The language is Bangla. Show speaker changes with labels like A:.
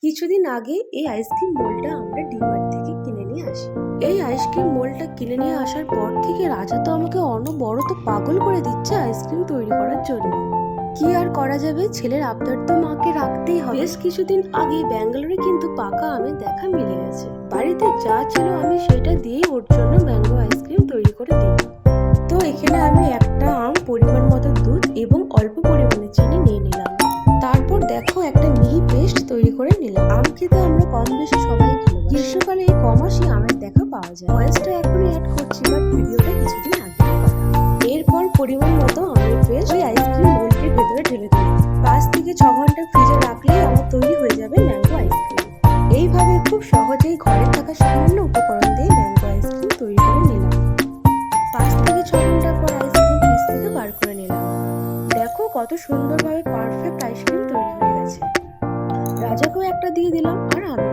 A: কিছুদিন আগে এই আইসক্রিম মোল্ডটা আমরা ডিমার্ট থেকে কিনে নিয়ে আসি। এই আইসক্রিম মোল্ডটা কিনে নিয়ে আসার পর থেকে রাজা তো আমাকে অনবরত পাগল করে দিচ্ছে আইসক্রিম তৈরি করার জন্য। কি আর করা যাবে, ছেলের আবদার তো মাকে রাখতেই হবে। বেশ কিছুদিন আগে ব্যাঙ্গালোরে কিন্তু পাকা আমের দেখা মিলে গেছে। বাড়িতে যা ছিল আমি সেটা দিয়েই ওর জন্য ম্যাঙ্গো আইসক্রিম তৈরি করে দিই। তো এখানে আমি একটা আম, পরিমাণ মতো দুধ এবং অল্প পরিমাণে চিনি নিয়ে নিলাম। তারপর দেখো একটা মিহি পেস্ট তৈরি করে নিলাম। আম খেতে আমরা কম বেশি সবাই ভালোবাসি। গ্রীষ্মকালে এই কমাসি আমের দেখা পাওয়া যায়। ভয়েসটা এখনই অ্যাড করছি, বাট ভিডিওটা কিছুদিন আগে। এরপর পরিমাণ মতো আমের পেস্ট ওই আইসক্রিম মোল্ডের ভেতরে ঢেলে দিই। 5 থেকে 6 ঘন্টা ফ্রিজে রাখলেই আমার তৈরি হয়ে যাবে ম্যাঙ্গো আইসক্রিম। এইভাবে খুব সহজেই ঘরে থাকা সামান্য উপকরণ দিয়ে ম্যাঙ্গো আইসক্রিম তৈরি করে নিলাম। 5 থেকে 6 ঘন্টা পর আইসক্রিম ফ্রিজ থেকে বার করে নিলাম। দেখো কত সুন্দরভাবে পারফেক্ট আইসক্রিম তৈরি হয়ে গেছে। রাজাকেও একটা দিয়ে দিলাম আর আমি